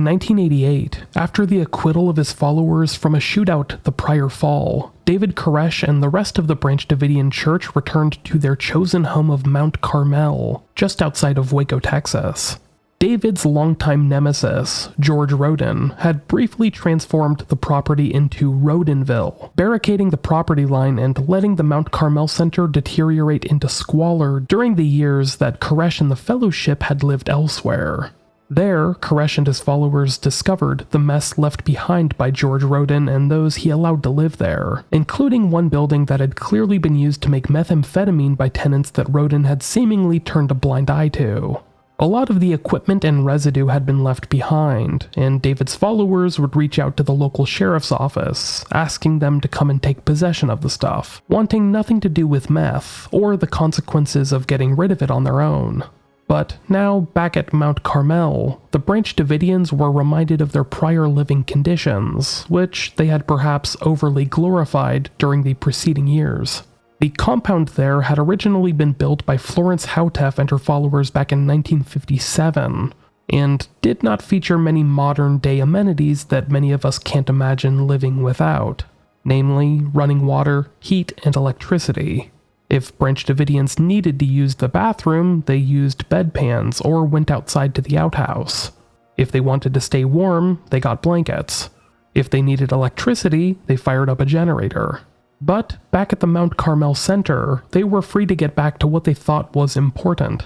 1988, after the acquittal of his followers from a shootout the prior fall, David Koresh and the rest of the Branch Davidian church returned to their chosen home of Mount Carmel, just outside of Waco, Texas. David's longtime nemesis, George Roden, had briefly transformed the property into Rodenville, barricading the property line and letting the Mount Carmel Center deteriorate into squalor during the years that Koresh and the fellowship had lived elsewhere. There, Koresh and his followers discovered the mess left behind by George Roden and those he allowed to live there, including one building that had clearly been used to make methamphetamine by tenants that Roden had seemingly turned a blind eye to. A lot of the equipment and residue had been left behind, and David's followers would reach out to the local sheriff's office, asking them to come and take possession of the stuff, wanting nothing to do with meth, or the consequences of getting rid of it on their own. But now, back at Mount Carmel, the Branch Davidians were reminded of their prior living conditions, which they had perhaps overly glorified during the preceding years. The compound there had originally been built by Florence Houtef and her followers back in 1957, and did not feature many modern-day amenities that many of us can't imagine living without, namely running water, heat, and electricity. If Branch Davidians needed to use the bathroom, they used bedpans or went outside to the outhouse. If they wanted to stay warm, they got blankets. If they needed electricity, they fired up a generator. But back at the Mount Carmel Center, they were free to get back to what they thought was important: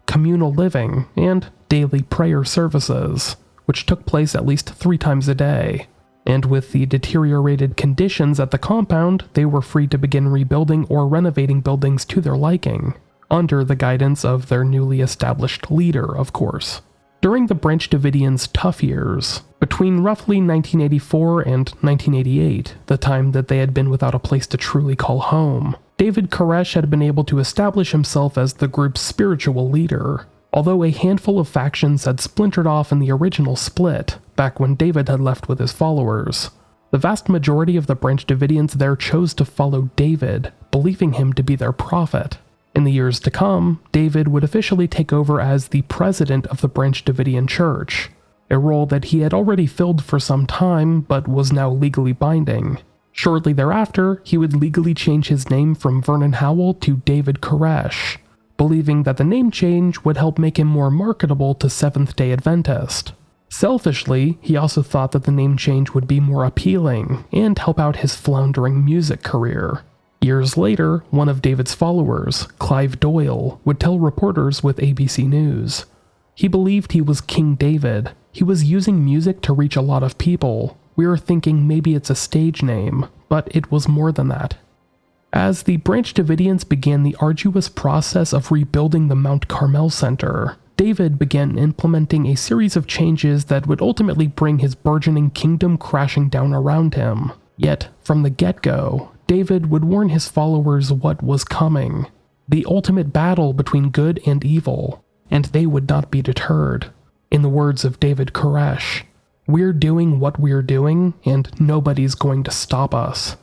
communal living and daily prayer services, which took place at least 3 times a day. And with the deteriorated conditions at the compound, they were free to begin rebuilding or renovating buildings to their liking, under the guidance of their newly established leader, of course. During the Branch Davidians' tough years, between roughly 1984 and 1988, the time that they had been without a place to truly call home, David Koresh had been able to establish himself as the group's spiritual leader, although a handful of factions had splintered off in the original split, back when David had left with his followers. The vast majority of the Branch Davidians there chose to follow David, believing him to be their prophet. In the years to come, David would officially take over as the president of the Branch Davidian Church, a role that he had already filled for some time but was now legally binding. Shortly thereafter, he would legally change his name from Vernon Howell to David Koresh, believing that the name change would help make him more marketable to Seventh-day Adventist. Selfishly, he also thought that the name change would be more appealing and help out his floundering music career. Years later, one of David's followers, Clive Doyle, would tell reporters with ABC News. He believed he was King David. He was using music to reach a lot of people. We were thinking maybe it's a stage name, but it was more than that. As the Branch Davidians began the arduous process of rebuilding the Mount Carmel Center, David began implementing a series of changes that would ultimately bring his burgeoning kingdom crashing down around him. Yet, from the get-go, David would warn his followers what was coming: the ultimate battle between good and evil, and they would not be deterred. In the words of David Koresh, "We're doing what we're doing, and nobody's going to stop us."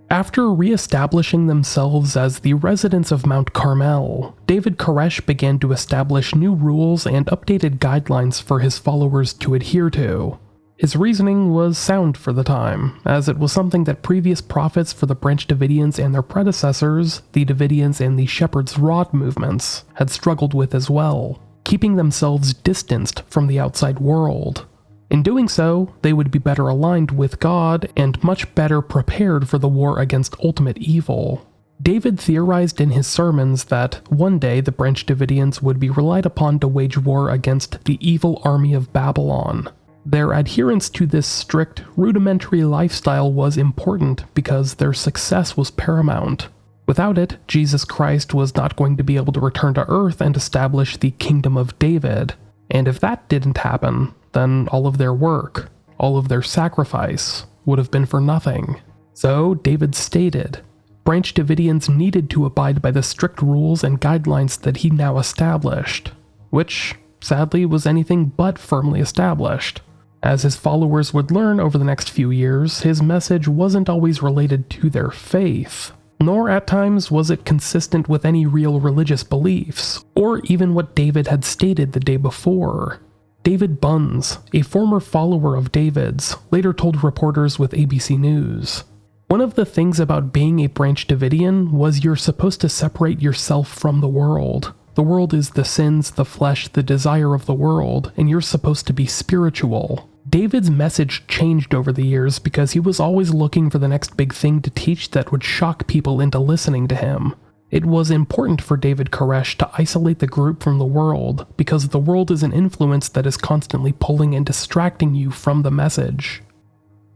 After re-establishing themselves as the residents of Mount Carmel, David Koresh began to establish new rules and updated guidelines for his followers to adhere to. His reasoning was sound for the time, as it was something that previous prophets for the Branch Davidians and their predecessors, the Davidians and the Shepherd's Rod movements, had struggled with as well, keeping themselves distanced from the outside world. In doing so, they would be better aligned with God and much better prepared for the war against ultimate evil. David theorized in his sermons that one day the Branch Davidians would be relied upon to wage war against the evil army of Babylon. Their adherence to this strict, rudimentary lifestyle was important because their success was paramount. Without it, Jesus Christ was not going to be able to return to Earth and establish the Kingdom of David. And if that didn't happen, then all of their work, all of their sacrifice, would have been for nothing. So David stated, Branch Davidians needed to abide by the strict rules and guidelines that he now established, which, sadly, was anything but firmly established. As his followers would learn over the next few years, his message wasn't always related to their faith, nor at times was it consistent with any real religious beliefs, or even what David had stated the day before. David Bunz, a former follower of David's, later told reporters with ABC News, "One of the things about being a Branch Davidian was you're supposed to separate yourself from the world. The world is the sins, the flesh, the desire of the world, and you're supposed to be spiritual." David's message changed over the years because he was always looking for the next big thing to teach that would shock people into listening to him. It was important for David Koresh to isolate the group from the world because the world is an influence that is constantly pulling and distracting you from the message.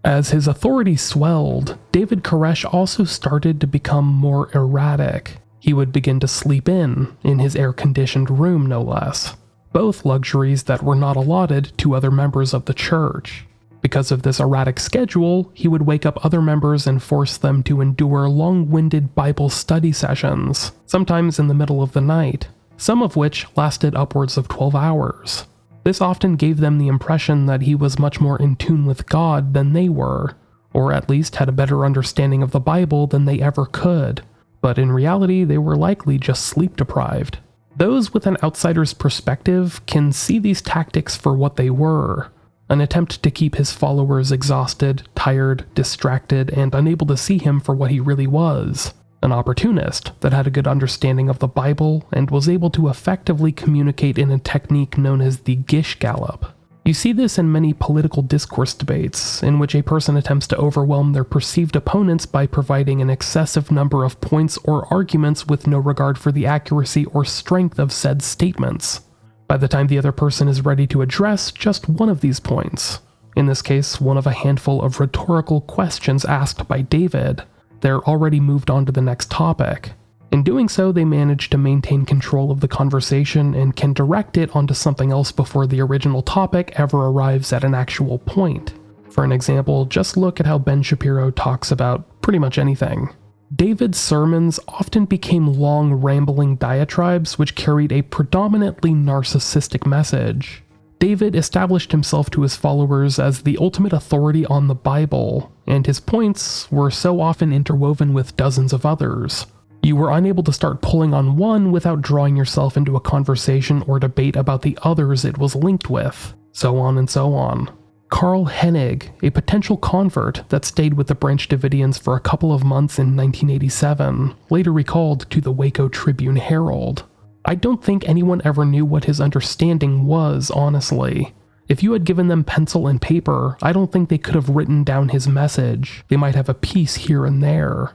As his authority swelled, David Koresh also started to become more erratic. He would begin to sleep in his air-conditioned room no less, both luxuries that were not allotted to other members of the church. Because of this erratic schedule, he would wake up other members and force them to endure long-winded Bible study sessions, sometimes in the middle of the night, some of which lasted upwards of 12 hours. This often gave them the impression that he was much more in tune with God than they were, or at least had a better understanding of the Bible than they ever could, but in reality they were likely just sleep-deprived. Those with an outsider's perspective can see these tactics for what they were, an attempt to keep his followers exhausted, tired, distracted, and unable to see him for what he really was, an opportunist that had a good understanding of the Bible and was able to effectively communicate in a technique known as the Gish Gallop. You see this in many political discourse debates, in which a person attempts to overwhelm their perceived opponents by providing an excessive number of points or arguments with no regard for the accuracy or strength of said statements. By the time the other person is ready to address just one of these points, in this case one of a handful of rhetorical questions asked by David, they're already moved on to the next topic. In doing so, they manage to maintain control of the conversation and can direct it onto something else before the original topic ever arrives at an actual point. For an example, just look at how Ben Shapiro talks about pretty much anything. David's sermons often became long, rambling diatribes which carried a predominantly narcissistic message. David established himself to his followers as the ultimate authority on the Bible, and his points were so often interwoven with dozens of others. You were unable to start pulling on one without drawing yourself into a conversation or debate about the others it was linked with, so on and so on. Carl Hennig, a potential convert that stayed with the Branch Davidians for a couple of months in 1987, later recalled to the Waco Tribune-Herald, "I don't think anyone ever knew what his understanding was, honestly. If you had given them pencil and paper, I don't think they could have written down his message. They might have a piece here and there."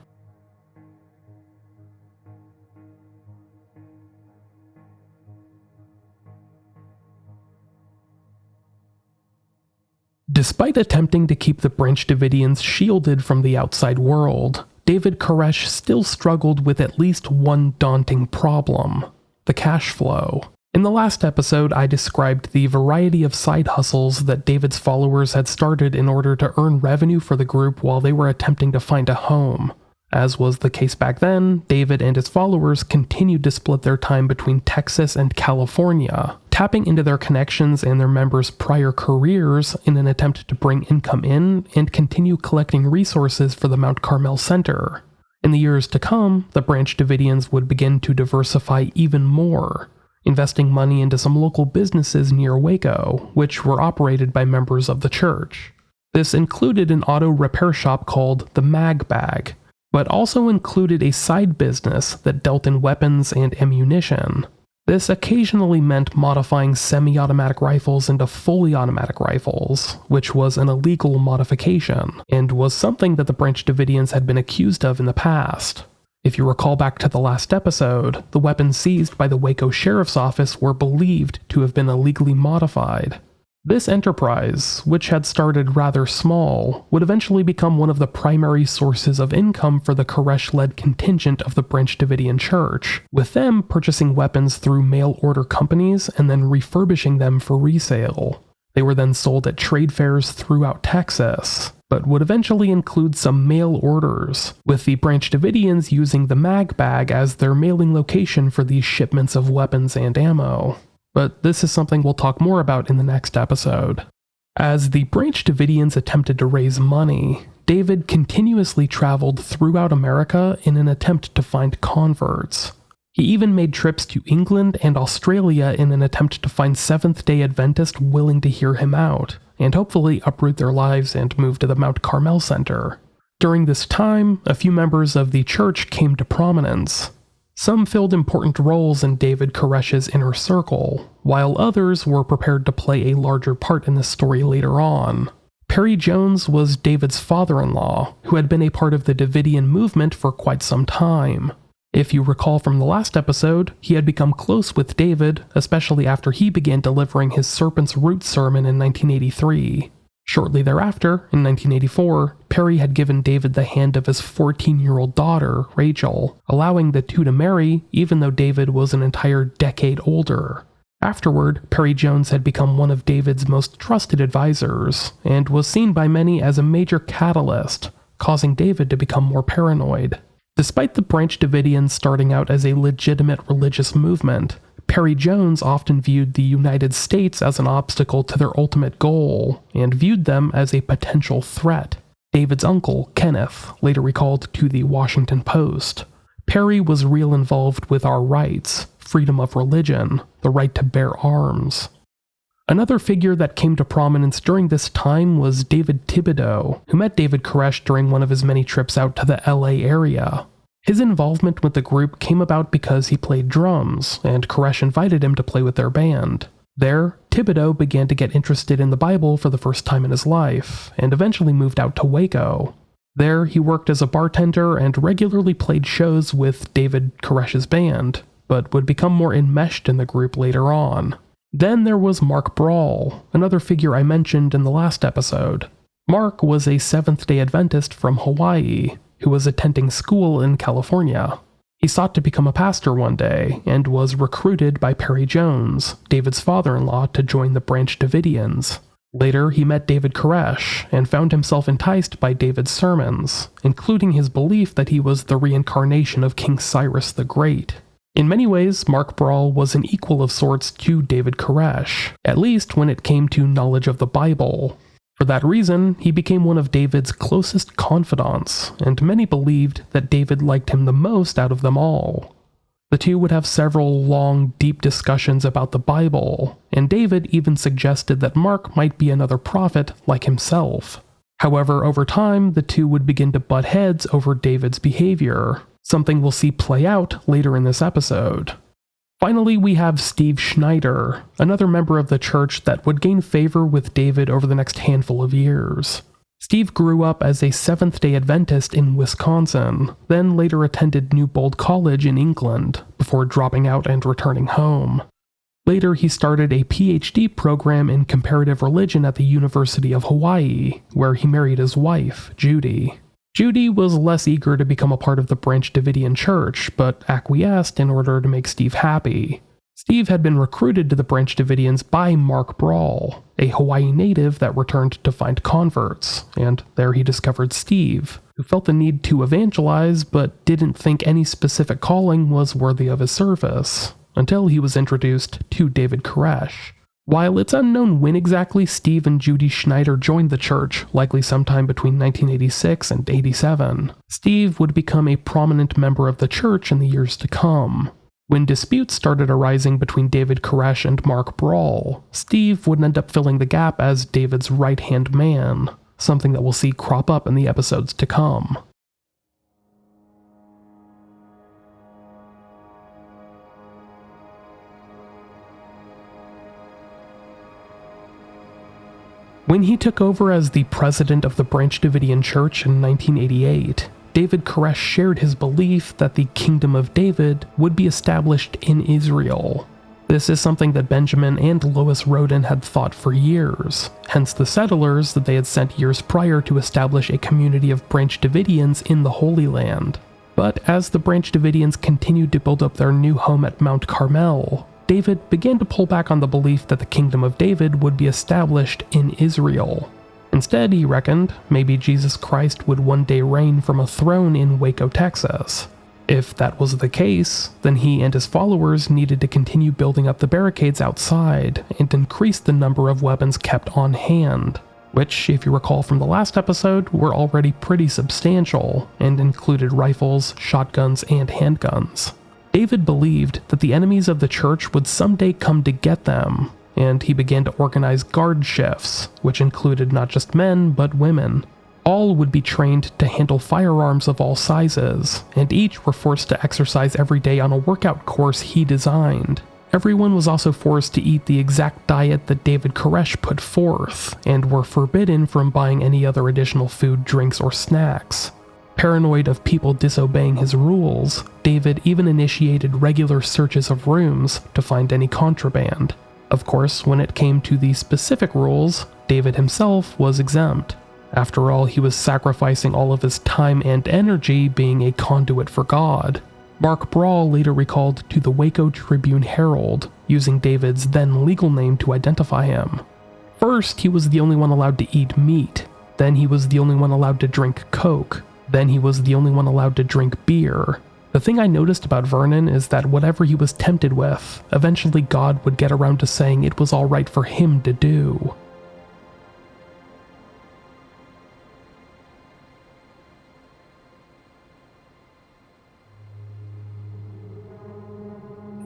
Despite attempting to keep the Branch Davidians shielded from the outside world, David Koresh still struggled with at least one daunting problem: the cash flow. In the last episode, I described the variety of side hustles that David's followers had started in order to earn revenue for the group while they were attempting to find a home. As was the case back then, David and his followers continued to split their time between Texas and California, tapping into their connections and their members' prior careers in an attempt to bring income in and continue collecting resources for the Mount Carmel Center. In the years to come, the Branch Davidians would begin to diversify even more, investing money into some local businesses near Waco, which were operated by members of the church. This included an auto repair shop called the Mag Bag, but also included a side business that dealt in weapons and ammunition. This occasionally meant modifying semi-automatic rifles into fully automatic rifles, which was an illegal modification, and was something that the Branch Davidians had been accused of in the past. If you recall back to the last episode, the weapons seized by the Waco Sheriff's Office were believed to have been illegally modified. This enterprise, which had started rather small, would eventually become one of the primary sources of income for the Koresh-led contingent of the Branch Davidian Church, with them purchasing weapons through mail-order companies and then refurbishing them for resale. They were then sold at trade fairs throughout Texas. but would eventually include some mail orders, with the Branch Davidians using the mag bag as their mailing location for these shipments of weapons and ammo. But this is something we'll talk more about in the next episode. As the Branch Davidians attempted to raise money, David continuously traveled throughout America in an attempt to find converts. He even made trips to England and Australia in an attempt to find Seventh-day Adventists willing to hear him out, and hopefully uproot their lives and move to the Mount Carmel Center. During this time, a few members of the church came to prominence. Some filled important roles in David Koresh's inner circle, while others were prepared to play a larger part in this story later on. Perry Jones was David's father-in-law, who had been a part of the Davidian movement for quite some time. If you recall from the last episode, he had become close with David, especially after he began delivering his Serpent's Root sermon in 1983. Shortly thereafter, in 1984, Perry had given David the hand of his 14-year-old daughter, Rachel, allowing the two to marry even though David was an entire decade older. Afterward, Perry Jones had become one of David's most trusted advisors, and was seen by many as a major catalyst, causing David to become more paranoid. Despite the Branch Davidians starting out as a legitimate religious movement, Perry Jones often viewed the United States as an obstacle to their ultimate goal, and viewed them as a potential threat. David's uncle, Kenneth, later recalled to the Washington Post, "Perry was real involved with our rights, freedom of religion, the right to bear arms." Another figure that came to prominence during this time was David Thibodeau, who met David Koresh during one of his many trips out to the LA area. His involvement with the group came about because he played drums, and Koresh invited him to play with their band. There, Thibodeau began to get interested in the Bible for the first time in his life, and eventually moved out to Waco. There, he worked as a bartender and regularly played shows with David Koresh's band, but would become more enmeshed in the group later on. Then there was Mark Brawl, another figure I mentioned in the last episode. Mark was a Seventh-day Adventist from Hawaii, who was attending school in California. He sought to become a pastor one day, and was recruited by Perry Jones, David's father-in-law, to join the Branch Davidians. Later, he met David Koresh, and found himself enticed by David's sermons, including his belief that he was the reincarnation of King Cyrus the Great. In many ways, Mark Brawl was an equal of sorts to David Koresh, at least when it came to knowledge of the Bible. For that reason, he became one of David's closest confidants, and many believed that David liked him the most out of them all. The two would have several long, deep discussions about the Bible, and David even suggested that Mark might be another prophet like himself. However, over time, the two would begin to butt heads over David's behavior, something we'll see play out later in this episode. Finally, we have Steve Schneider, another member of the church that would gain favor with David over the next handful of years. Steve grew up as a Seventh-day Adventist in Wisconsin, then later attended Newbold College in England, before dropping out and returning home. Later, he started a PhD program in comparative religion at the University of Hawaii, where he married his wife, Judy. Judy was less eager to become a part of the Branch Davidian church, but acquiesced in order to make Steve happy. Steve had been recruited to the Branch Davidians by Mark Brawl, a Hawaii native that returned to find converts, and there he discovered Steve, who felt the need to evangelize but didn't think any specific calling was worthy of his service, until he was introduced to David Koresh. While it's unknown when exactly Steve and Judy Schneider joined the church, likely sometime between 1986 and 87, Steve would become a prominent member of the church in the years to come. When disputes started arising between David Koresh and Mark Brawl, Steve would end up filling the gap as David's right-hand man, something that we'll see crop up in the episodes to come. When he took over as the president of the Branch Davidian Church in 1988, David Koresh shared his belief that the Kingdom of David would be established in Israel. This is something that Benjamin and Lois Roden had thought for years, hence the settlers that they had sent years prior to establish a community of Branch Davidians in the Holy Land. But as the Branch Davidians continued to build up their new home at Mount Carmel, David began to pull back on the belief that the Kingdom of David would be established in Israel. Instead, he reckoned, maybe Jesus Christ would one day reign from a throne in Waco, Texas. If that was the case, then he and his followers needed to continue building up the barricades outside and increase the number of weapons kept on hand, which, if you recall from the last episode, were already pretty substantial and included rifles, shotguns, and handguns. David believed that the enemies of the church would someday come to get them, and he began to organize guard shifts, which included not just men, but women. All would be trained to handle firearms of all sizes, and each were forced to exercise every day on a workout course he designed. Everyone was also forced to eat the exact diet that David Koresh put forth, and were forbidden from buying any other additional food, drinks, or snacks. Paranoid of people disobeying his rules, David even initiated regular searches of rooms to find any contraband. Of course, when it came to the specific rules, David himself was exempt. After all, he was sacrificing all of his time and energy being a conduit for God. Mark Brawl later recalled to the Waco Tribune-Herald, using David's then legal name to identify him. First, he was the only one allowed to eat meat. Then he was the only one allowed to drink Coke. Then he was the only one allowed to drink beer. The thing I noticed about Vernon is that whatever he was tempted with, eventually God would get around to saying it was all right for him to do.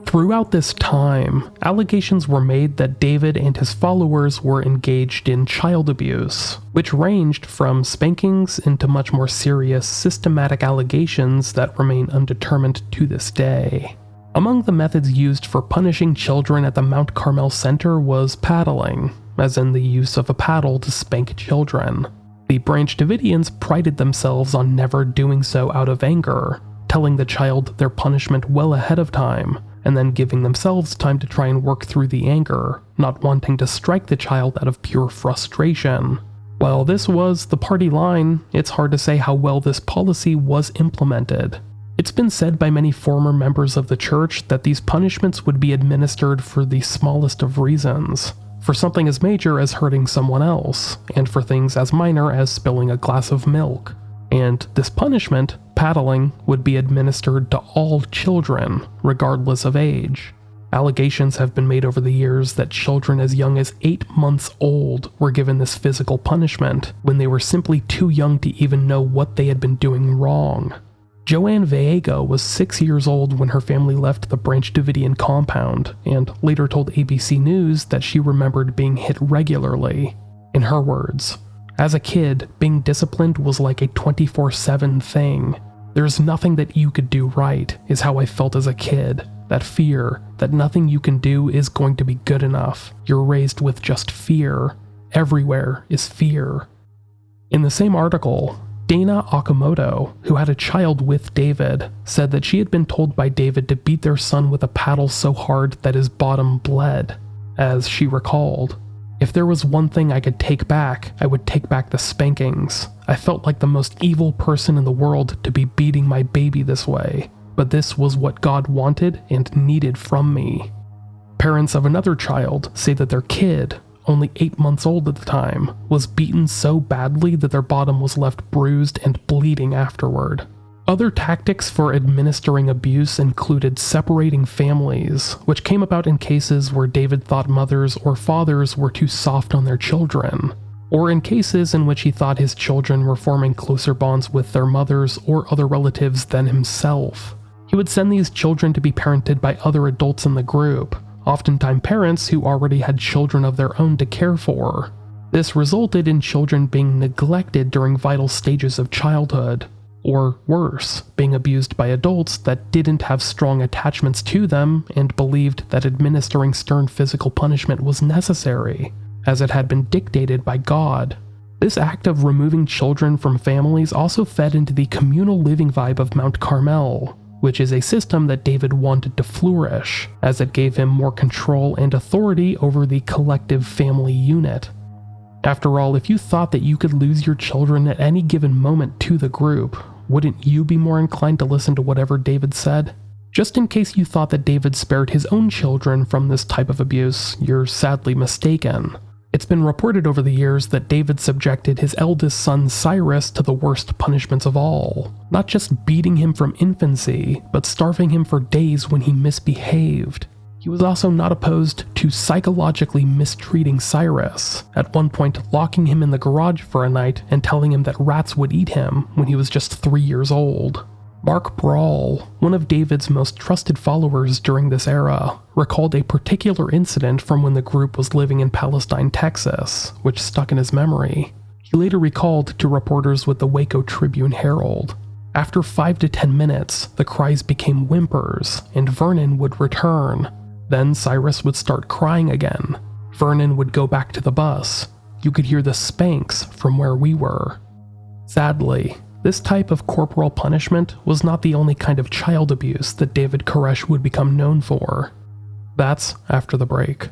Throughout this time, allegations were made that David and his followers were engaged in child abuse, which ranged from spankings into much more serious, systematic allegations that remain undetermined to this day. Among the methods used for punishing children at the Mount Carmel Center was paddling, as in the use of a paddle to spank children. The Branch Davidians prided themselves on never doing so out of anger, telling the child their punishment well ahead of time, and then giving themselves time to try and work through the anger, not wanting to strike the child out of pure frustration. While this was the party line, it's hard to say how well this policy was implemented. It's been said by many former members of the church that these punishments would be administered for the smallest of reasons, for something as major as hurting someone else, and for things as minor as spilling a glass of milk. And this punishment, paddling, would be administered to all children, regardless of age. Allegations have been made over the years that children as young as 8 months old were given this physical punishment when they were simply too young to even know what they had been doing wrong. Joanne Vaego was 6 years old when her family left the Branch Davidian compound, and later told ABC News that she remembered being hit regularly. In her words, "As a kid, being disciplined was like a 24/7 thing. There's nothing that you could do right, is how I felt as a kid. That fear, that nothing you can do is going to be good enough. You're raised with just fear. Everywhere is fear." In the same article, Dana Okamoto, who had a child with David, said that she had been told by David to beat their son with a paddle so hard that his bottom bled. As she recalled, "If there was one thing I could take back, I would take back the spankings. I felt like the most evil person in the world to be beating my baby this way, but this was what God wanted and needed from me." Parents of another child say that their kid, only 8 months old at the time, was beaten so badly that their bottom was left bruised and bleeding afterward. Other tactics for administering abuse included separating families, which came about in cases where David thought mothers or fathers were too soft on their children, or in cases in which he thought his children were forming closer bonds with their mothers or other relatives than himself. He would send these children to be parented by other adults in the group, oftentimes parents who already had children of their own to care for. This resulted in children being neglected during vital stages of childhood, or worse, being abused by adults that didn't have strong attachments to them and believed that administering stern physical punishment was necessary, as it had been dictated by God. This act of removing children from families also fed into the communal living vibe of Mount Carmel, which is a system that David wanted to flourish, as it gave him more control and authority over the collective family unit. After all, if you thought that you could lose your children at any given moment to the group, wouldn't you be more inclined to listen to whatever David said? Just in case you thought that David spared his own children from this type of abuse, you're sadly mistaken. It's It's been reported over the years that David subjected his eldest son Cyrus to the worst punishments of all, not just beating him from infancy, but starving him for days when he misbehaved. He was also not opposed to psychologically mistreating Cyrus, at one point locking him in the garage for a night and telling him that rats would eat him when he was just 3 years old. Mark Brawl, one of David's most trusted followers during this era, recalled a particular incident from when the group was living in Palestine, Texas, which stuck in his memory. He later recalled to reporters with the Waco Tribune-Herald. After 5 to 10 minutes, the cries became whimpers, and Vernon would return. Then Cyrus would start crying again. Vernon would go back to the bus. You could hear the spanks from where we were. Sadly, this type of corporal punishment was not the only kind of child abuse that David Koresh would become known for. That's after the break.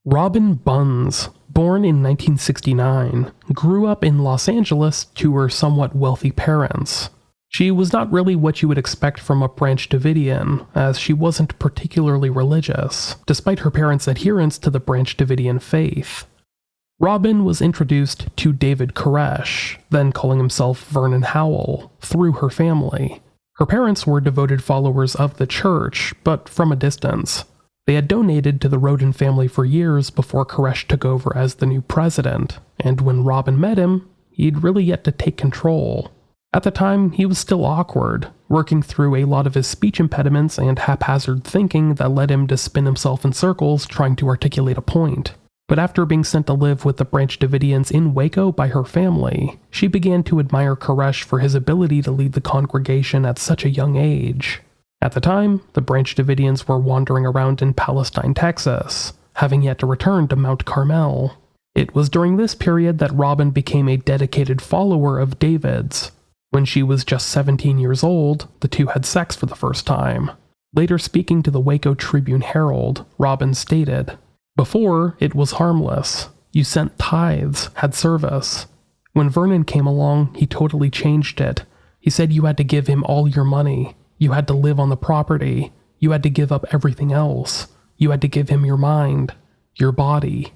Robin Bunz, born in 1969, grew up in Los Angeles to her somewhat wealthy parents. She was not really what you would expect from a Branch Davidian, as she wasn't particularly religious, despite her parents' adherence to the Branch Davidian faith. Robin was introduced to David Koresh, then calling himself Vernon Howell, through her family. Her parents were devoted followers of the church, but from a distance. They had donated to the Roden family for years before Koresh took over as the new president, and when Robin met him, he'd really yet to take control. At the time, he was still awkward, working through a lot of his speech impediments and haphazard thinking that led him to spin himself in circles trying to articulate a point. But after being sent to live with the Branch Davidians in Waco by her family, she began to admire Koresh for his ability to lead the congregation at such a young age. At the time, the Branch Davidians were wandering around in Palestine, Texas, having yet to return to Mount Carmel. It was during this period that Robin became a dedicated follower of David's. When she was just 17 years old, the two had sex for the first time. Later speaking to the Waco Tribune-Herald, Robin stated, "Before, it was harmless. You sent tithes, had service. When Vernon came along, he totally changed it. He said you had to give him all your money. You had to live on the property. You had to give up everything else. You had to give him your mind, your body."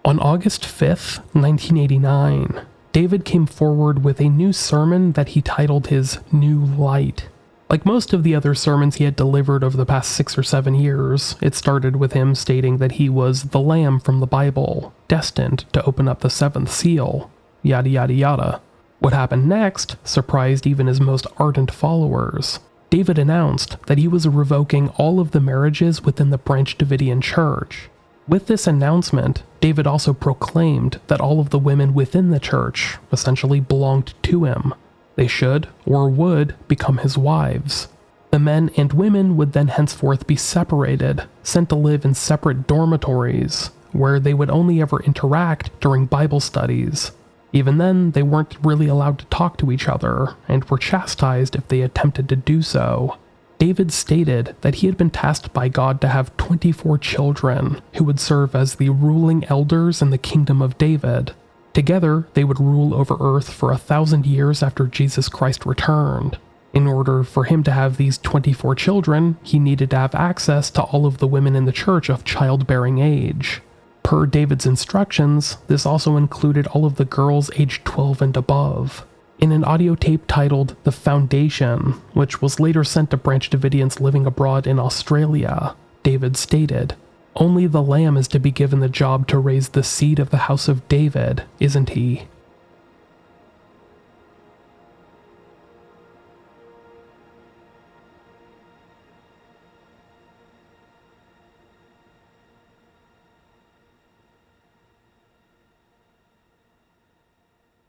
On August 5th, 1989, David came forward with a new sermon that he titled his New Light. Like most of the other sermons he had delivered over the past 6 or 7 years, it started with him stating that he was the Lamb from the Bible, destined to open up the 7th seal, yada yada yada. What happened next surprised even his most ardent followers. David announced that he was revoking all of the marriages within the Branch Davidian church. With this announcement, David also proclaimed that all of the women within the church essentially belonged to him. They should, or would, become his wives. The men and women would then henceforth be separated, sent to live in separate dormitories, where they would only ever interact during Bible studies. Even then, they weren't really allowed to talk to each other, and were chastised if they attempted to do so. David stated that he had been tasked by God to have 24 children who would serve as the ruling elders in the kingdom of David. Together, they would rule over earth for 1,000 years after Jesus Christ returned. In order for him to have these 24 children, he needed to have access to all of the women in the church of childbearing age. Per David's instructions, this also included all of the girls aged 12 and above. In an audio tape titled The Foundation, which was later sent to Branch Davidians living abroad in Australia, David stated, "Only the Lamb is to be given the job to raise the seed of the house of David, isn't he?"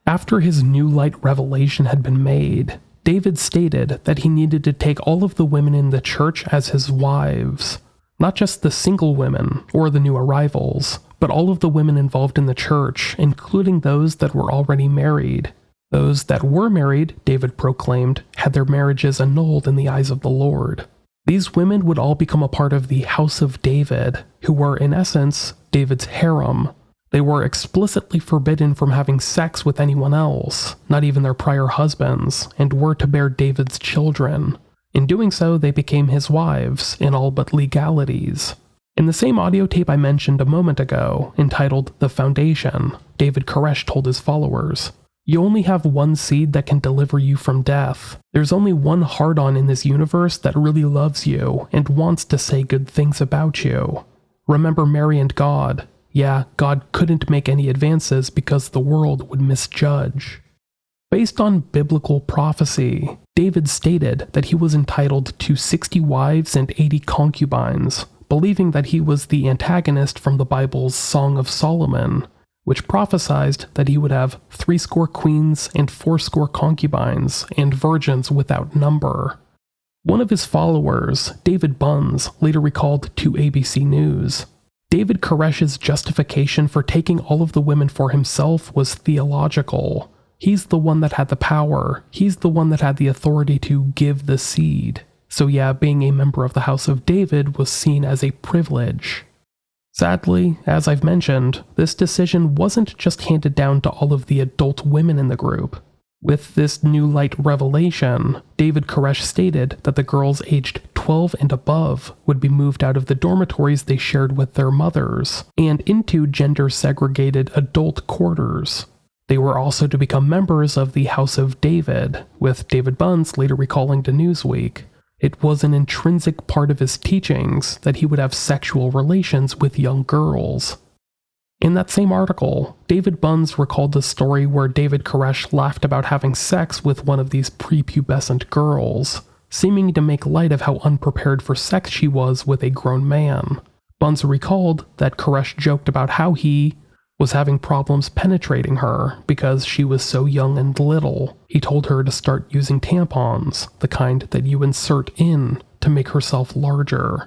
After his new light revelation had been made, David stated that he needed to take all of the women in the church as his wives. Not just the single women or the new arrivals, but all of the women involved in the church, including those that were already married. Those that were married, David proclaimed, had their marriages annulled in the eyes of the Lord. These women would all become a part of the House of David, who were, in essence, David's harem. They were explicitly forbidden from having sex with anyone else, not even their prior husbands, and were to bear David's children. In doing so, they became his wives in all but legalities. In the same audio tape I mentioned a moment ago, entitled The Foundation, David Koresh told his followers, "You only have one seed that can deliver you from death. There's only one hard-on in this universe that really loves you and wants to say good things about you. Remember Mary and God. Yeah, God couldn't make any advances because the world would misjudge." Based on biblical prophecy, David stated that he was entitled to 60 wives and 80 concubines, believing that he was the antagonist from the Bible's Song of Solomon, which prophesied that he would have 80 queens and 80 concubines and virgins without number. One of his followers, David Bunz, later recalled to ABC News, David Koresh's justification for taking all of the women for himself was theological. He's the one that had the power. He's the one that had the authority to give the seed. So yeah, being a member of the House of David was seen as a privilege. Sadly, as I've mentioned, this decision wasn't just handed down to all of the adult women in the group. With this new light revelation, David Koresh stated that the girls aged 12 and above would be moved out of the dormitories they shared with their mothers and into gender-segregated adult quarters. They were also to become members of the House of David, with David Bunz later recalling to Newsweek, "It was an intrinsic part of his teachings that he would have sexual relations with young girls." In that same article, David Bunz recalled the story where David Koresh laughed about having sex with one of these prepubescent girls, seeming to make light of how unprepared for sex she was with a grown man. Bunz recalled that Koresh joked about how he was having problems penetrating her because she was so young and little. He told her to start using tampons, the kind that you insert in to make herself larger.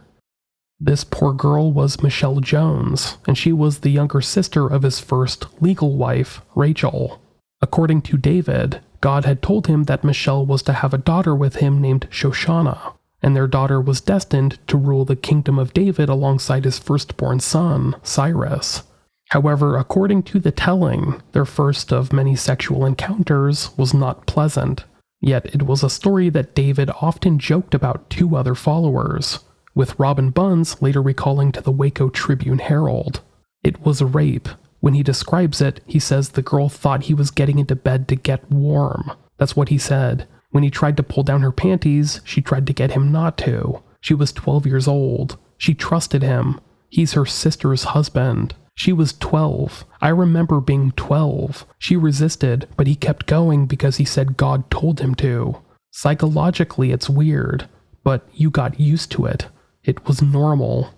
This poor girl was Micheal Jones, and she was the younger sister of his first legal wife, Rachel. According to David, God had told him that Micheal was to have a daughter with him named Shoshana, and their daughter was destined to rule the kingdom of David alongside his firstborn son, Cyrus. However, according to the telling, their first of many sexual encounters was not pleasant, yet it was a story that David often joked about to other followers, with Robin Bunz later recalling to the Waco Tribune-Herald. "It was a rape. When he describes it, he says the girl thought he was getting into bed to get warm. That's what he said. When he tried to pull down her panties, she tried to get him not to. She was 12 years old. She trusted him. He's her sister's husband. She was 12. I remember being 12. She resisted, but he kept going because he said God told him to. Psychologically, it's weird, but you got used to it. It was normal."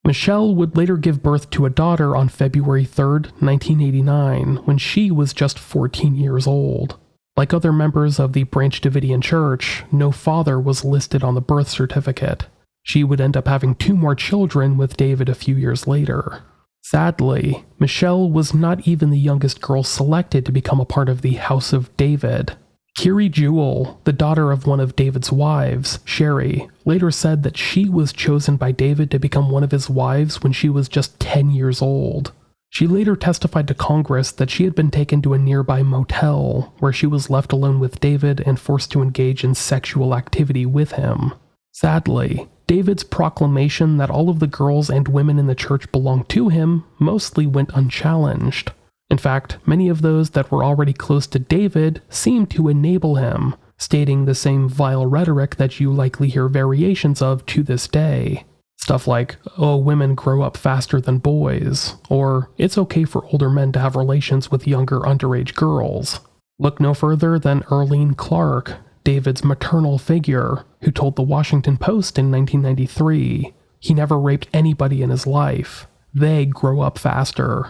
Micheal would later give birth to a daughter on February 3rd, 1989, when she was just 14 years old. Like other members of the Branch Davidian Church, no father was listed on the birth certificate. She would end up having 2 more children with David a few years later. Sadly, Micheal was not even the youngest girl selected to become a part of the House of David. Kiri Jewell, the daughter of one of David's wives, Sherry, later said that she was chosen by David to become one of his wives when she was just 10 years old. She later testified to Congress that she had been taken to a nearby motel, where she was left alone with David and forced to engage in sexual activity with him. Sadly, David's proclamation that all of the girls and women in the church belonged to him mostly went unchallenged. In fact, many of those that were already close to David seemed to enable him, stating the same vile rhetoric that you likely hear variations of to this day. Stuff like, "Oh, women grow up faster than boys," or "It's okay for older men to have relations with younger underage girls." Look no further than Earlene Clark, David's maternal figure, who told the Washington Post in 1993, "He never raped anybody in his life. They grow up faster."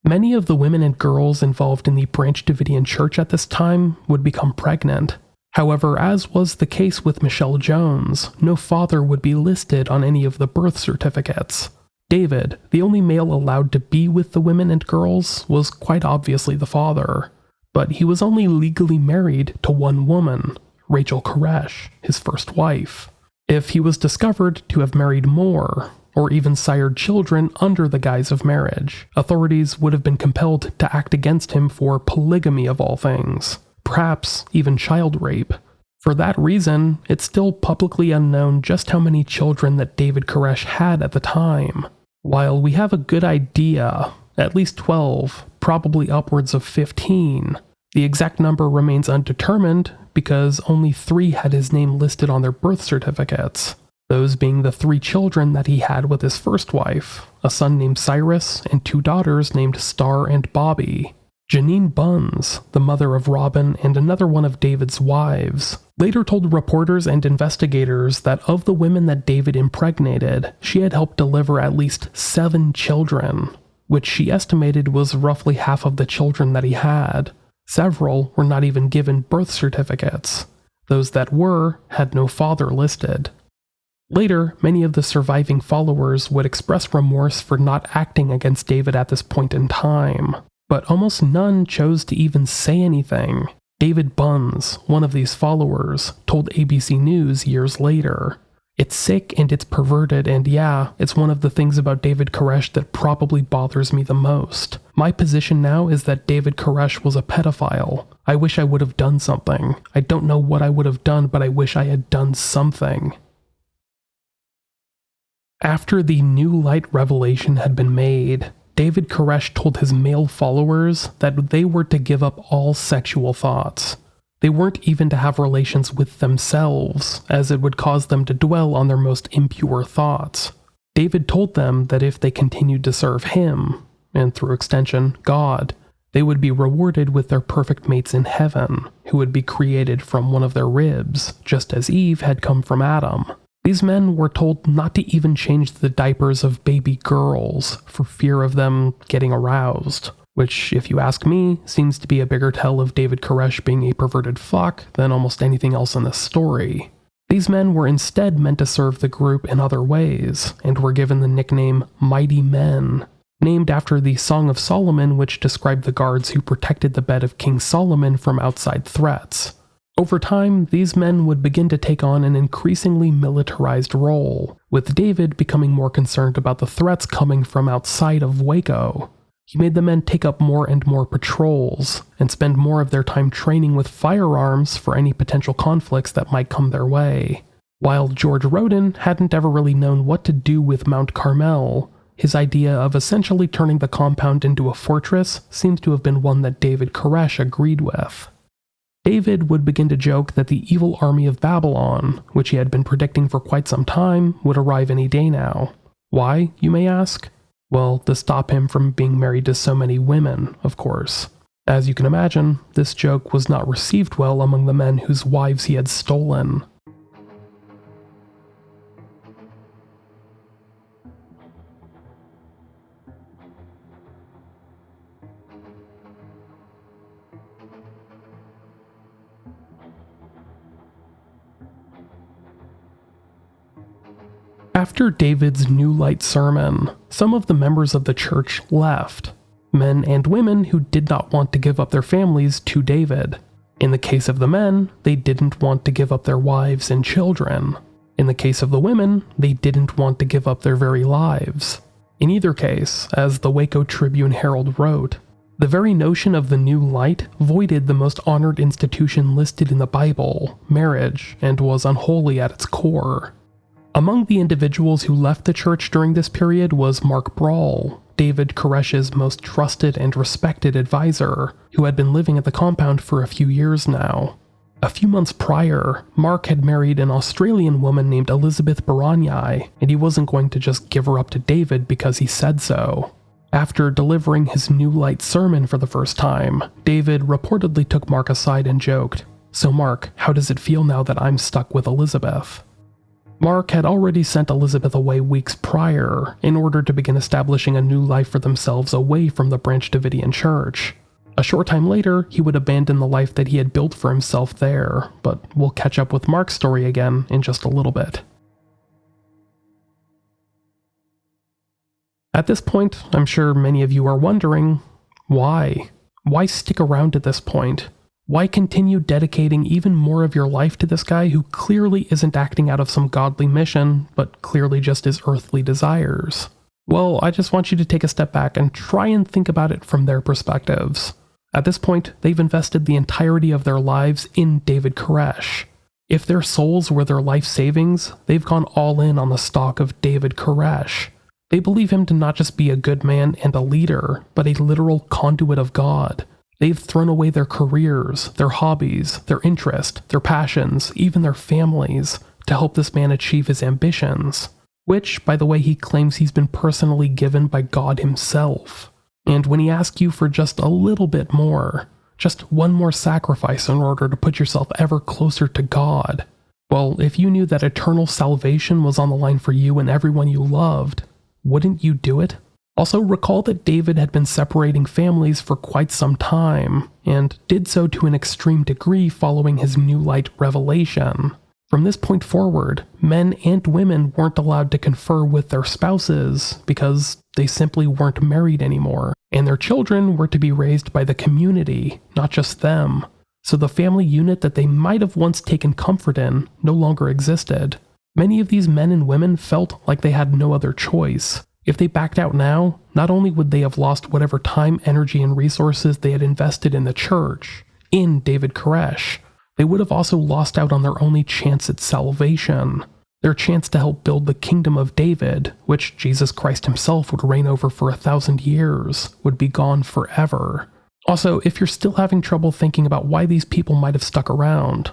Many of the women and girls involved in the Branch Davidian Church at this time would become pregnant. However, as was the case with Micheal Jones, no father would be listed on any of the birth certificates. David, the only male allowed to be with the women and girls, was quite obviously the father. But he was only legally married to one woman, Rachel Koresh, his first wife. If he was discovered to have married more, or even sired children under the guise of marriage. Authorities would have been compelled to act against him for polygamy of all things, perhaps even child rape. For that reason, it's still publicly unknown just how many children that David Koresh had at the time. While we have a good idea, at least 12, probably upwards of 15, the exact number remains undetermined because only 3 had his name listed on their birth certificates, those being the 3 children that he had with his first wife, a son named Cyrus and 2 daughters named Star and Bobby. Janine Buns, the mother of Robin and another one of David's wives, later told reporters and investigators that of the women that David impregnated, she had helped deliver at least 7 children, which she estimated was roughly half of the children that he had. Several were not even given birth certificates. Those that were had no father listed. Later, many of the surviving followers would express remorse for not acting against David at this point in time, but almost none chose to even say anything. David Buns, one of these followers, told ABC News years later, "It's sick and it's perverted, and yeah, it's one of the things about David Koresh that probably bothers me the most. My position now is that David Koresh was a pedophile. I wish I would have done something. I don't know what I would have done, but I wish I had done something." After the new light revelation had been made, David Koresh told his male followers that they were to give up all sexual thoughts. They weren't even to have relations with themselves, as it would cause them to dwell on their most impure thoughts. David told them that if they continued to serve him, and through extension, God, they would be rewarded with their perfect mates in heaven, who would be created from one of their ribs, just as Eve had come from Adam. These men were told not to even change the diapers of baby girls for fear of them getting aroused, which, if you ask me, seems to be a bigger tell of David Koresh being a perverted fuck than almost anything else in this story. These men were instead meant to serve the group in other ways, and were given the nickname Mighty Men, named after the Song of Solomon, which described the guards who protected the bed of King Solomon from outside threats. Over time, these men would begin to take on an increasingly militarized role, with David becoming more concerned about the threats coming from outside of Waco. He made the men take up more and more patrols, and spend more of their time training with firearms for any potential conflicts that might come their way. While George Roden hadn't ever really known what to do with Mount Carmel, his idea of essentially turning the compound into a fortress seems to have been one that David Koresh agreed with. David would begin to joke that the evil army of Babylon, which he had been predicting for quite some time, would arrive any day now. Why, you may ask? Well, to stop him from being married to so many women, of course. As you can imagine, this joke was not received well among the men whose wives he had stolen. After David's New Light sermon, some of the members of the church left, men and women who did not want to give up their families to David. In the case of the men, they didn't want to give up their wives and children. In the case of the women, they didn't want to give up their very lives. In either case, as the Waco Tribune-Herald wrote, the very notion of the new light voided the most honored institution listed in the Bible, marriage, and was unholy at its core. Among the individuals who left the church during this period was Mark Brawl, David Koresh's most trusted and respected advisor, who had been living at the compound for a few years now. A few months prior, Mark had married an Australian woman named Elizabeth Baranyai, and he wasn't going to just give her up to David because he said so. After delivering his New Light sermon for the first time, David reportedly took Mark aside and joked, "So Mark, how does it feel now that I'm stuck with Elizabeth?" Mark had already sent Elizabeth away weeks prior in order to begin establishing a new life for themselves away from the Branch Davidian church. A short time later, he would abandon the life that he had built for himself there, but we'll catch up with Mark's story again in just a little bit. At this point, I'm sure many of you are wondering, why? Why stick around at this point? Why continue dedicating even more of your life to this guy who clearly isn't acting out of some godly mission, but clearly just his earthly desires? Well, I just want you to take a step back and try and think about it from their perspectives. At this point, they've invested the entirety of their lives in David Koresh. If their souls were their life savings, they've gone all in on the stock of David Koresh. They believe him to not just be a good man and a leader, but a literal conduit of God. They've thrown away their careers, their hobbies, their interest, their passions, even their families, to help this man achieve his ambitions, which, by the way, he claims he's been personally given by God himself. And when he asks you for just a little bit more, just one more sacrifice in order to put yourself ever closer to God, well, if you knew that eternal salvation was on the line for you and everyone you loved, wouldn't you do it? Also, recall that David had been separating families for quite some time, and did so to an extreme degree following his new light revelation. From this point forward, men and women weren't allowed to confer with their spouses because they simply weren't married anymore, and their children were to be raised by the community, not just them. So the family unit that they might have once taken comfort in no longer existed. Many of these men and women felt like they had no other choice. If they backed out now, not only would they have lost whatever time, energy, and resources they had invested in the church, in David Koresh, they would have also lost out on their only chance at salvation. Their chance to help build the kingdom of David, which Jesus Christ himself would reign over for 1,000 years, would be gone forever. Also, if you're still having trouble thinking about why these people might have stuck around,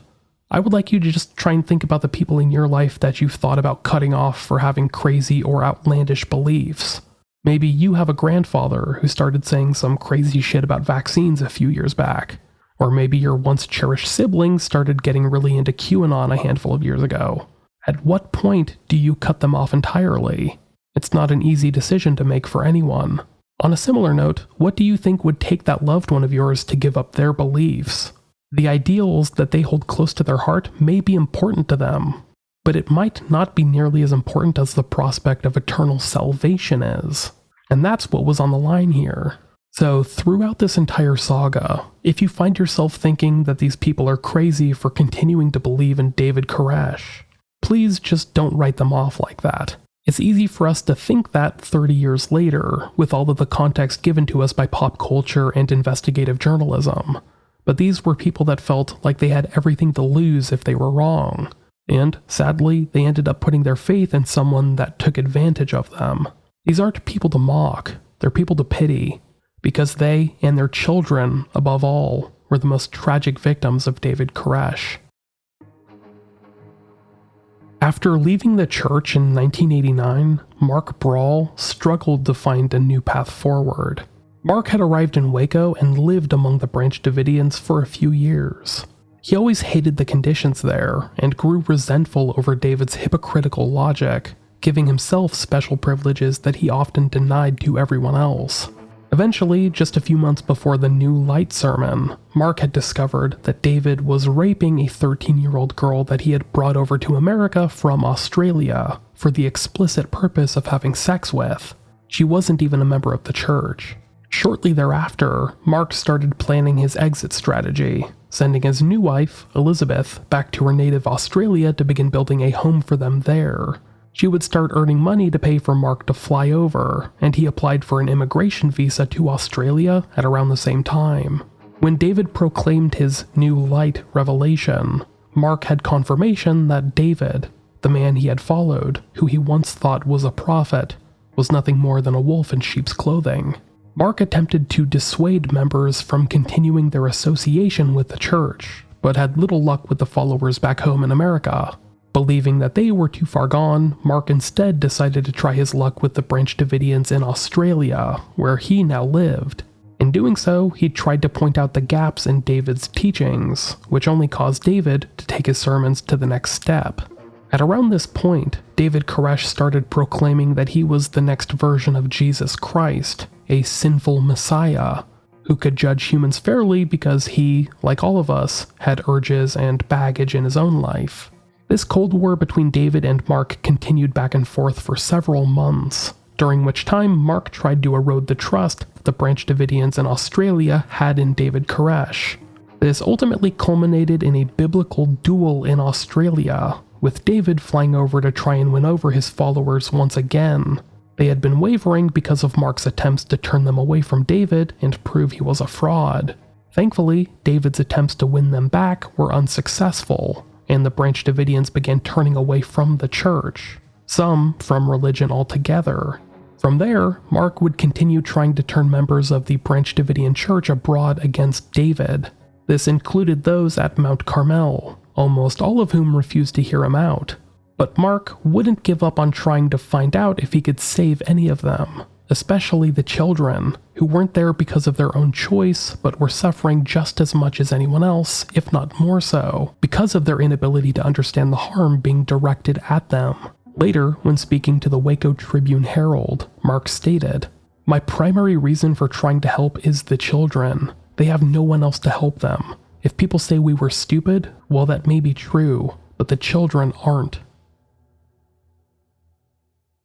I would like you to just try and think about the people in your life that you've thought about cutting off for having crazy or outlandish beliefs. Maybe you have a grandfather who started saying some crazy shit about vaccines a few years back. Or maybe your once cherished sibling started getting really into QAnon a handful of years ago. At what point do you cut them off entirely? It's not an easy decision to make for anyone. On a similar note, what do you think would take that loved one of yours to give up their beliefs? The ideals that they hold close to their heart may be important to them, but it might not be nearly as important as the prospect of eternal salvation is. And that's what was on the line here. So throughout this entire saga, if you find yourself thinking that these people are crazy for continuing to believe in David Koresh, please just don't write them off like that. It's easy for us to think that 30 years later, with all of the context given to us by pop culture and investigative journalism. But these were people that felt like they had everything to lose if they were wrong. And, sadly, they ended up putting their faith in someone that took advantage of them. These aren't people to mock, they're people to pity, because they, and their children, above all, were the most tragic victims of David Koresh. After leaving the church in 1989, Mark Brawl struggled to find a new path forward. Mark had arrived in Waco and lived among the Branch Davidians for a few years. He always hated the conditions there and grew resentful over David's hypocritical logic, giving himself special privileges that he often denied to everyone else. Eventually, just a few months before the New Light sermon, Mark had discovered that David was raping a 13-year-old girl that he had brought over to America from Australia for the explicit purpose of having sex with. She wasn't even a member of the church. Shortly thereafter, Mark started planning his exit strategy, sending his new wife, Elizabeth, back to her native Australia to begin building a home for them there. She would start earning money to pay for Mark to fly over, and he applied for an immigration visa to Australia at around the same time. When David proclaimed his new light revelation, Mark had confirmation that David, the man he had followed, who he once thought was a prophet, was nothing more than a wolf in sheep's clothing. Mark attempted to dissuade members from continuing their association with the church, but had little luck with the followers back home in America. Believing that they were too far gone, Mark instead decided to try his luck with the Branch Davidians in Australia, where he now lived. In doing so, he tried to point out the gaps in David's teachings, which only caused David to take his sermons to the next step. At around this point, David Koresh started proclaiming that he was the next version of Jesus Christ, a sinful Messiah, who could judge humans fairly because he, like all of us, had urges and baggage in his own life. This Cold War between David and Mark continued back and forth for several months, during which time Mark tried to erode the trust the Branch Davidians in Australia had in David Koresh. This ultimately culminated in a biblical duel in Australia, with David flying over to try and win over his followers once again. They had been wavering because of Mark's attempts to turn them away from David and prove he was a fraud. Thankfully, David's attempts to win them back were unsuccessful, and the Branch Davidians began turning away from the church, some from religion altogether. From there, Mark would continue trying to turn members of the Branch Davidian church abroad against David. This included those at Mount Carmel, almost all of whom refused to hear him out. But Mark wouldn't give up on trying to find out if he could save any of them, especially the children, who weren't there because of their own choice, but were suffering just as much as anyone else, if not more so, because of their inability to understand the harm being directed at them. Later, when speaking to the Waco Tribune-Herald, Mark stated, "My primary reason for trying to help is the children. They have no one else to help them. If people say we were stupid, well, that may be true, but the children aren't."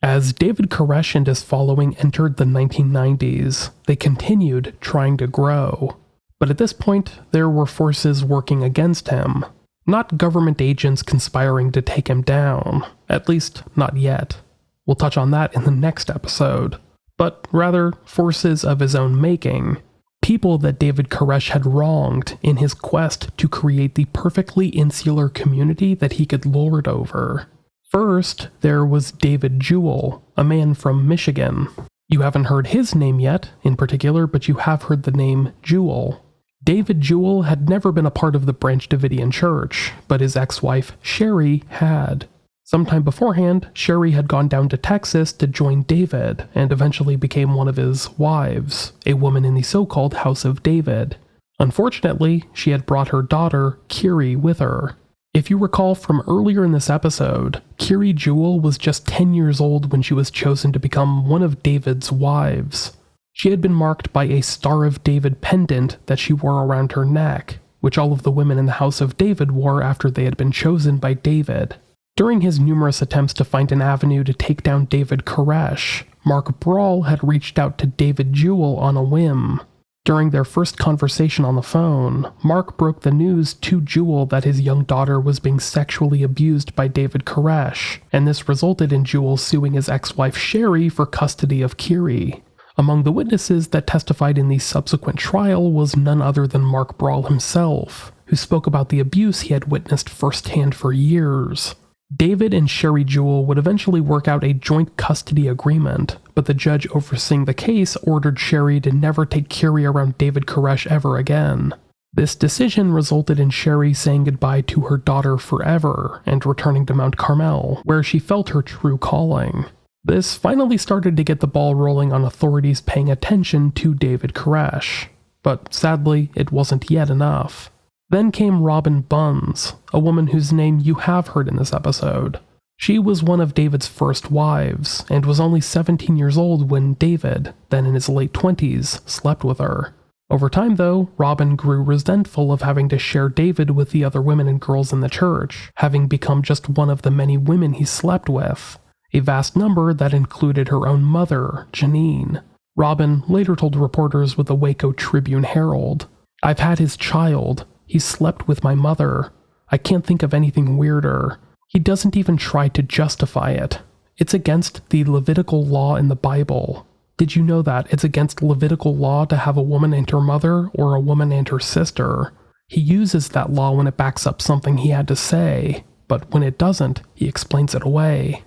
As David Koresh and his following entered the 1990s, they continued trying to grow. But at this point, there were forces working against him. Not government agents conspiring to take him down, at least not yet. We'll touch on that in the next episode. But rather, forces of his own making. People that David Koresh had wronged in his quest to create the perfectly insular community that he could lord over. First, there was David Jewell, a man from Michigan. You haven't heard his name yet, in particular, but you have heard the name Jewell. David Jewell had never been a part of the Branch Davidian church, but his ex-wife, Sherry, had. Sometime beforehand, Sherry had gone down to Texas to join David, and eventually became one of his wives, a woman in the so-called House of David. Unfortunately, she had brought her daughter, Kiri, with her. If you recall from earlier in this episode, Kiri Jewell was just 10 years old when she was chosen to become one of David's wives. She had been marked by a Star of David pendant that she wore around her neck, which all of the women in the House of David wore after they had been chosen by David. During his numerous attempts to find an avenue to take down David Koresh, Mark Brawl had reached out to David Jewell on a whim. During their first conversation on the phone, Mark broke the news to Jewell that his young daughter was being sexually abused by David Koresh, and this resulted in Jewell suing his ex-wife Sherry for custody of Kiri. Among the witnesses that testified in the subsequent trial was none other than Mark Brawl himself, who spoke about the abuse he had witnessed firsthand for years. David and Sherry Jewell would eventually work out a joint custody agreement, but the judge overseeing the case ordered Sherry to never take Kiri around David Koresh ever again. This decision resulted in Sherry saying goodbye to her daughter forever and returning to Mount Carmel, where she felt her true calling. This finally started to get the ball rolling on authorities paying attention to David Koresh, but sadly, it wasn't yet enough. Then came Robin Bunz, a woman whose name you have heard in this episode. She was one of David's first wives, and was only 17 years old when David, then in his late 20s, slept with her. Over time, though, Robin grew resentful of having to share David with the other women and girls in the church, having become just one of the many women he slept with. A vast number that included her own mother, Janine. Robin later told reporters with the Waco Tribune-Herald, "I've had his child. He slept with my mother. I can't think of anything weirder. He doesn't even try to justify it. It's against the Levitical law in the Bible. Did you know that it's against Levitical law to have a woman and her mother or a woman and her sister? He uses that law when it backs up something he had to say, but when it doesn't, he explains it away."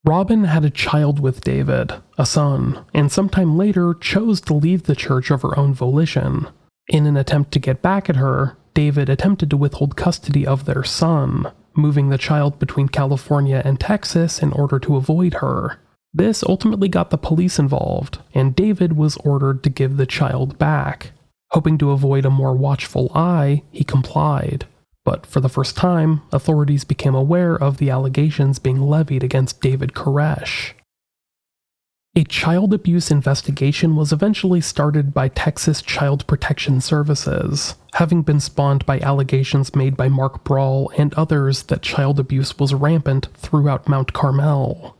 Robin had a child with David, a son, and sometime later chose to leave the church of her own volition. In an attempt to get back at her, David attempted to withhold custody of their son, moving the child between California and Texas in order to avoid her. This ultimately got the police involved, and David was ordered to give the child back. Hoping to avoid a more watchful eye, he complied. But for the first time, authorities became aware of the allegations being levied against David Koresh. A child abuse investigation was eventually started by Texas Child Protection Services, having been spawned by allegations made by Mark Brawl and others that child abuse was rampant throughout Mount Carmel.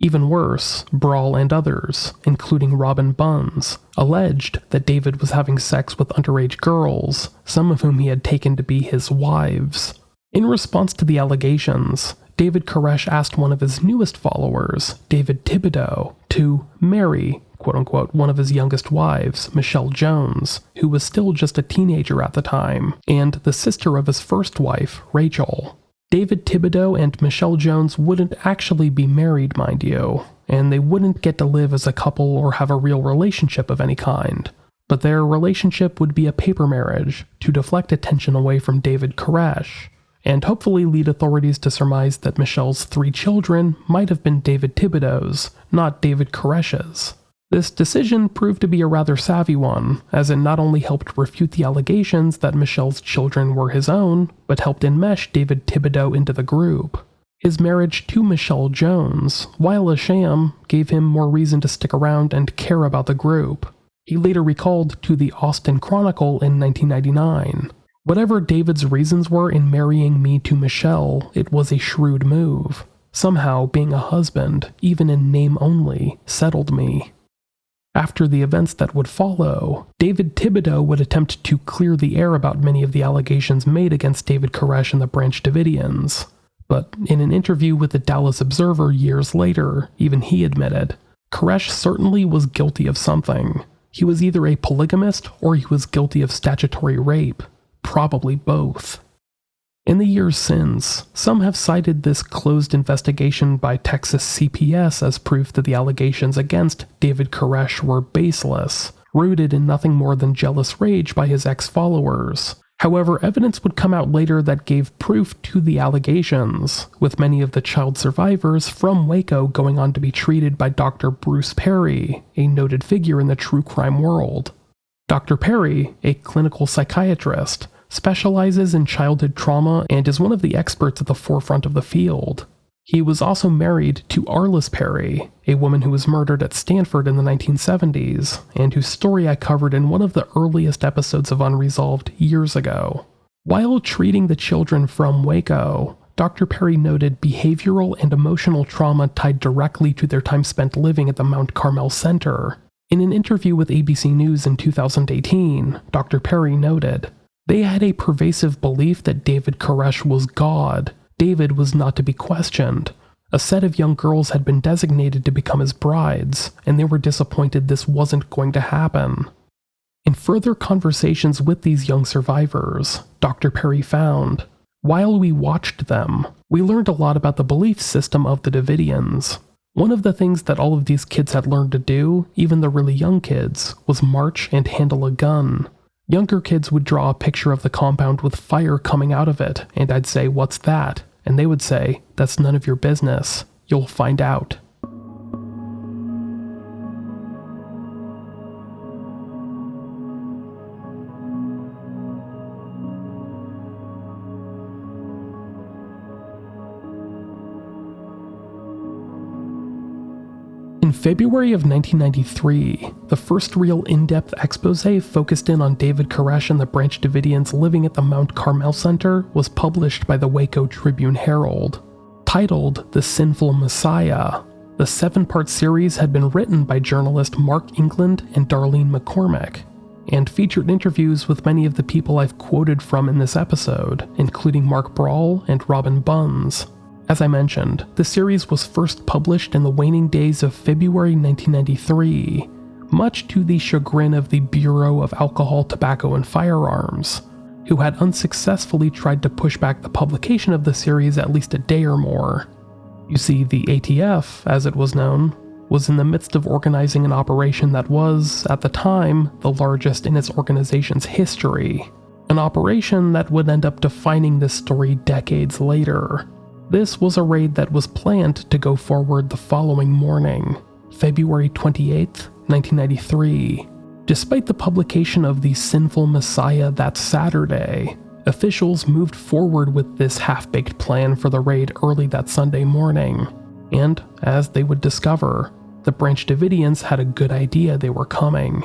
Even worse, Brawl and others, including Robin Bunns, alleged that David was having sex with underage girls, some of whom he had taken to be his wives. In response to the allegations, David Koresh asked one of his newest followers, David Thibodeau, to marry, quote-unquote, one of his youngest wives, Micheal Jones, who was still just a teenager at the time, and the sister of his first wife, Rachel. David Thibodeau and Micheal Jones wouldn't actually be married, mind you, and they wouldn't get to live as a couple or have a real relationship of any kind. But their relationship would be a paper marriage to deflect attention away from David Koresh, and hopefully lead authorities to surmise that Micheal's 3 children might have been David Thibodeau's, not David Koresh's. This decision proved to be a rather savvy one, as it not only helped refute the allegations that Micheal's children were his own, but helped enmesh David Thibodeau into the group. His marriage to Micheal Jones, while a sham, gave him more reason to stick around and care about the group. He later recalled to the Austin Chronicle in 1999, "Whatever David's reasons were in marrying me to Micheal, it was a shrewd move. Somehow being a husband, even in name only, settled me." After the events that would follow, David Thibodeau would attempt to clear the air about many of the allegations made against David Koresh and the Branch Davidians. But in an interview with the Dallas Observer years later, even he admitted, Koresh certainly was guilty of something. He was either a polygamist or he was guilty of statutory rape. Probably both. In the years since, some have cited this closed investigation by Texas CPS as proof that the allegations against David Koresh were baseless, rooted in nothing more than jealous rage by his ex-followers. However, evidence would come out later that gave proof to the allegations, with many of the child survivors from Waco going on to be treated by Dr. Bruce Perry, a noted figure in the true crime world. Dr. Perry, a clinical psychiatrist, specializes in childhood trauma and is one of the experts at the forefront of the field. He was also married to Arliss Perry, a woman who was murdered at Stanford in the 1970s, and whose story I covered in one of the earliest episodes of Unresolved years ago. While treating the children from Waco, Dr. Perry noted behavioral and emotional trauma tied directly to their time spent living at the Mount Carmel Center. In an interview with ABC News in 2018, Dr. Perry noted, "They had a pervasive belief that David Koresh was God. David was not to be questioned. A set of young girls had been designated to become his brides, and they were disappointed this wasn't going to happen." In further conversations with these young survivors, Dr. Perry found, "While we watched them, we learned a lot about the belief system of the Davidians. One of the things that all of these kids had learned to do, even the really young kids, was march and handle a gun. Younger kids would draw a picture of the compound with fire coming out of it, and I'd say, 'What's that?' And they would say, 'That's none of your business. You'll find out.'" In February of 1993, the first real in-depth exposé focused in on David Koresh and the Branch Davidians living at the Mount Carmel Center was published by the Waco Tribune-Herald. Titled The Sinful Messiah, the 7-part series had been written by journalist Mark England and Darlene McCormick, and featured interviews with many of the people I've quoted from in this episode, including Mark Brawl and Robin Bunns. As I mentioned, the series was first published in the waning days of February 1993, much to the chagrin of the Bureau of Alcohol, Tobacco, and Firearms, who had unsuccessfully tried to push back the publication of the series at least a day or more. You see, the ATF, as it was known, was in the midst of organizing an operation that was, at the time, the largest in its organization's history. An operation that would end up defining this story decades later. This was a raid that was planned to go forward the following morning, February 28, 1993. Despite the publication of The Sinful Messiah that Saturday, officials moved forward with this half-baked plan for the raid early that Sunday morning. And, as they would discover, the Branch Davidians had a good idea they were coming.